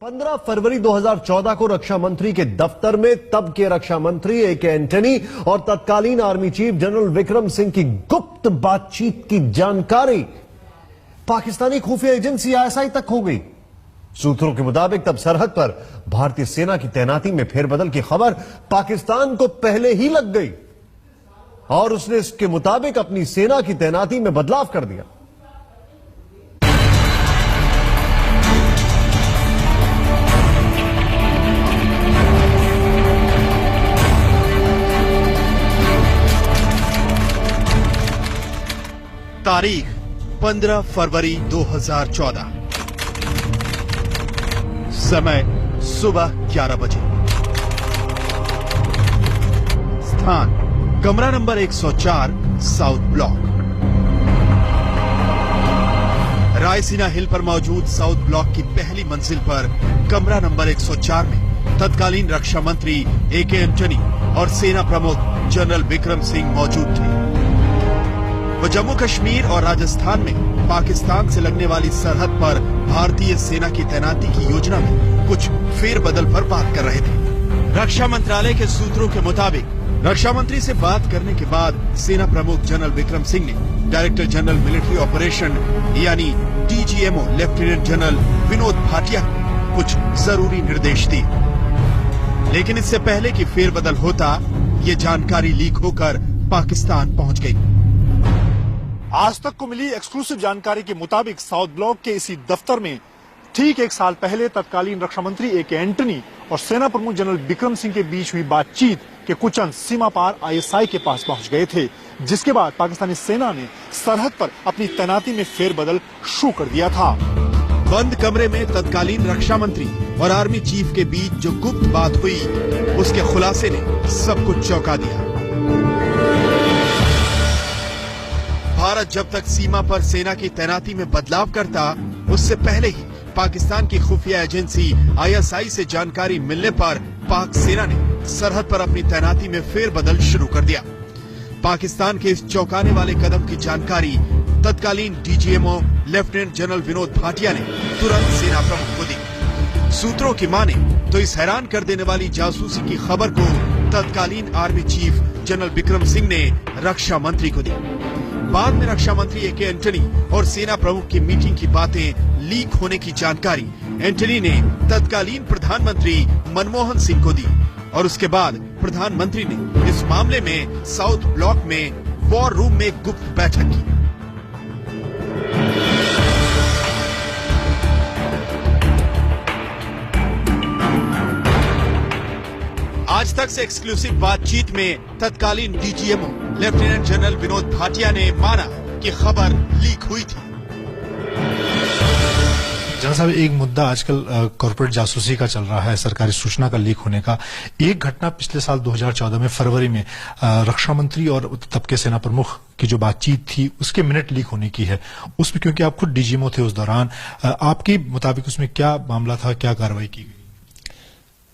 15 फरवरी 2014 को रक्षा मंत्री के दफ्तर में तब के रक्षा मंत्री ए.के. एंटनी और तत्कालीन army chief general Vikram Singh की गुप्त बातचीत की जानकारी पाकिस्तानी खुफिया एजेंसी आईएसआई तक हो गई। सूत्रों के मुताबिक तब सरहद पर भारतीय सेना की तैनाती में फेरबदल की खबर पाकिस्तान को पहले ही लग गई और उसने इसके मुताबिक अपनी सेना की तैनाती में बदलाव कर दिया। तारीख 15 फरवरी 2014, समय सुबह 11 बजे, स्थान कमरा नंबर 104 साउथ ब्लॉक। रायसीना हिल पर मौजूद साउथ ब्लॉक की पहली मंजिल पर कमरा नंबर 104 में तत्कालीन रक्षा मंत्री ए.के. एंटनी और सेना प्रमुख जनरल विक्रम सिंह मौजूद थे। वो जम्मू कश्मीर और राजस्थान में पाकिस्तान से लगने वाली सरहद पर भारतीय सेना की तैनाती की योजना में कुछ फेरबदल पर बात कर रहे थे। रक्षा मंत्रालय के सूत्रों के मुताबिक रक्षा मंत्री से बात करने के बाद सेना प्रमुख जनरल विक्रम सिंह ने डायरेक्टर जनरल मिलिट्री ऑपरेशन यानी DGMO lieutenant general Vinod Bhatia को कुछ जरूरी निर्देश दिए। लेकिन इससे पहले कि फेरबदल होता, ये जानकारी लीक होकर पाकिस्तान पहुंच गई। आज तक को मिली एक्सक्लूसिव जानकारी के मुताबिक साउथ ब्लॉक के इसी दफ्तर में ठीक एक साल पहले तत्कालीन रक्षा मंत्री ए.के. एंटनी और सेना प्रमुख जनरल विक्रम सिंह के बीच हुई बातचीत के कुछ अंश सीमा पार आईएसआई के पास पहुंच गए थे, जिसके बाद पाकिस्तानी सेना ने सरहद पर अपनी तैनाती में फेरबदल शुरू कर दिया था। बंद कमरे में तत्कालीन रक्षा मंत्री और आर्मी चीफ के बीच जो गुप्त बात हुई, उसके खुलासे ने सब कुछ चौंका दिया। भारत जब तक सीमा पर सेना की तैनाती में बदलाव करता, उससे पहले ही पाकिस्तान की खुफिया एजेंसी आईएसआई से जानकारी मिलने पर पाक सेना ने सरहद पर अपनी तैनाती में फेरबदल शुरू कर दिया। पाकिस्तान के इस चौंकाने वाले कदम की जानकारी तत्कालीन DGMO lieutenant general Vinod Bhatia ने तुरंत सेना प्रमुख को दी। सूत्रों की माने तो इस हैरान कर देने वाली जासूसी की खबर को तत्कालीन army chief general Vikram Singh ने रक्षा मंत्री को दी। बाद में रक्षा मंत्री ए.के. एंटनी और सेना प्रमुख की मीटिंग की बातें लीक होने की जानकारी एंटनी ने तत्कालीन प्रधानमंत्री मनमोहन सिंह को दी और उसके बाद प्रधानमंत्री ने इस मामले में साउथ ब्लॉक में वॉर रूम में गुप्त बैठक की। आज तक से एक्सक्लूसिव बातचीत में तत्कालीन DGMO lieutenant general Vinod Bhatia ने माना कि खबर लीक हुई थी। जनरल साहब, एक मुद्दा आजकल कॉर्पोरेट जासूसी का चल रहा है, सरकारी सूचना का लीक होने का। एक घटना पिछले साल 2014 में फरवरी में रक्षा मंत्री और तब के सेना प्रमुख की जो बातचीत थी, उसके मिनट लीक होने की है। उसमें क्योंकि आप खुद डीजीएमओ थे उस दौरान, आपके मुताबिक उसमें क्या मामला था, क्या कार्रवाई की गई?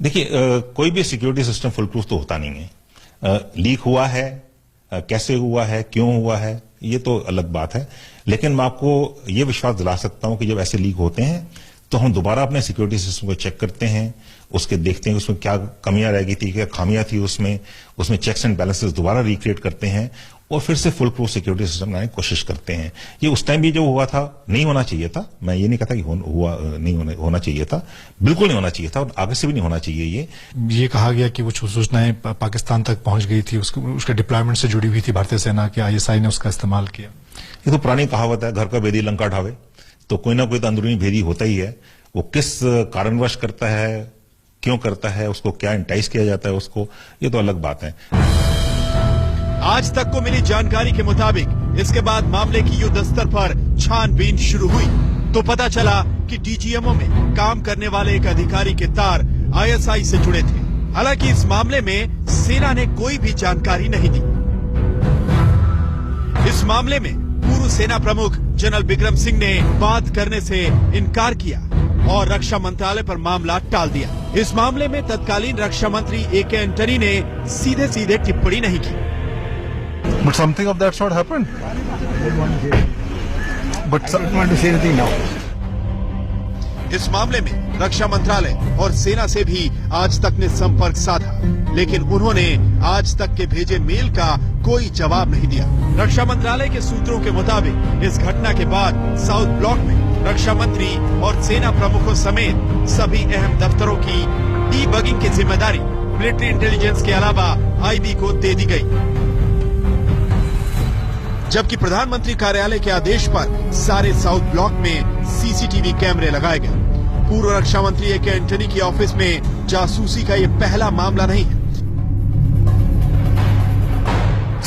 देखिए, कोई भी सिक्योरिटी सिस्टम फुल प्रूफ तो होता नहीं है। लीक हुआ है, कैसे हुआ है, क्यों हुआ है, ये तो अलग बात है। लेकिन मैं आपको ये विश्वास दिला सकता हूं कि जब ऐसे लीक होते हैं तो हम दोबारा अपने सिक्योरिटी सिस्टम को चेक करते हैं, उसके देखते हैं कि उसमें क्या कमियां रह गई थी, क्या खामियां थी उसमें चेक्स एंड बैलेंसेस दोबारा रिक्रिएट करते हैं और फिर से फुल प्रूफ सिक्योरिटी सिस्टम लाने की कोशिश करते हैं। ये उस टाइम भी जो हुआ था नहीं होना चाहिए था। मैं ये नहीं कहता कि होना चाहिए था, बिल्कुल नहीं होना चाहिए था और आगे से भी नहीं होना चाहिए। ये कहा गया कि वो सूचनाएं पाकिस्तान तक पहुंच गई थी, उसके डिप्लॉयमेंट से जुड़ी हुई थी भारतीय सेना के, आईएसआई ने उसका इस्तेमाल किया। ये तो पुरानी कहावत है, घर का भेदी लंका ढावे। तो कोई ना कोई तो अंदरूनी भेदी होता ही है। वो किस कारणवश करता है, क्यों करता है, उसको क्या इंटाइस किया जाता है उसको, ये तो अलग बात है। आज तक को मिली जानकारी के मुताबिक इसके बाद मामले की युद्ध स्तर पर छानबीन शुरू हुई तो पता चला कि डीजीएमओ में काम करने वाले एक अधिकारी के तार आईएसआई से जुड़े थे। हालांकि इस मामले में सेना ने कोई भी जानकारी नहीं दी। इस मामले में पूर्व सेना प्रमुख जनरल विक्रम सिंह ने बात करने से इनकार किया और रक्षा मंत्रालय पर मामला टाल दिया। इस मामले में तत्कालीन रक्षा मंत्री ए.के. एंटनी ने सीधे सीधे टिप्पणी नहीं की। But something of that sort happened. But I don't want to say anything now. इस मामले में रक्षा मंत्रालय और सेना से भी आज तक ने संपर्क साधा, लेकिन उन्होंने आज तक के भेजे मेल का कोई जवाब नहीं दिया। रक्षा मंत्रालय के सूत्रों के मुताबिक इस घटना के बाद साउथ ब्लॉक में रक्षा मंत्री और सेना प्रमुखों समेत सभी अहम दफ्तरों की डीबगिंग की जिम्मेदारी मिलिट्री इंटेलिजेंस के अलावा आईबी को दे दी गई, जबकि प्रधानमंत्री कार्यालय के आदेश पर सारे साउथ ब्लॉक में सीसीटीवी कैमरे लगाए गए। पूर्व रक्षा मंत्री ए.के. एंटनी के ऑफिस में जासूसी का यह पहला मामला नहीं है।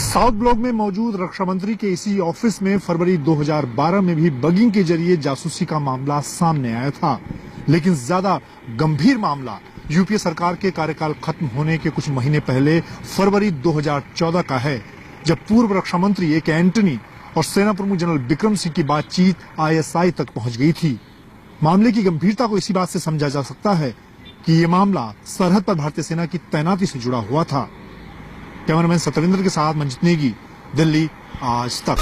साउथ ब्लॉक में मौजूद रक्षा मंत्री के इसी ऑफिस में फरवरी 2012 में भी बगिंग के जरिए जासूसी का मामला सामने आया था, लेकिन ज्यादा गंभीर मामला यूपीए सरकार के कार्यकाल खत्म होने के कुछ महीने पहले फरवरी 2014 का है, जब पूर्व रक्षा मंत्री ए.के. एंटनी और सेना प्रमुख जनरल बिक्रम सिंह की बातचीत आईएसआई तक पहुंच गई थी। मामले की गंभीरता को इसी बात से समझा जा सकता है कि ये मामला सरहद पर भारतीय सेना की तैनाती से जुड़ा हुआ था। कैमरामैन सतविंदर के साथ मंजित नेगी, दिल्ली आज तक।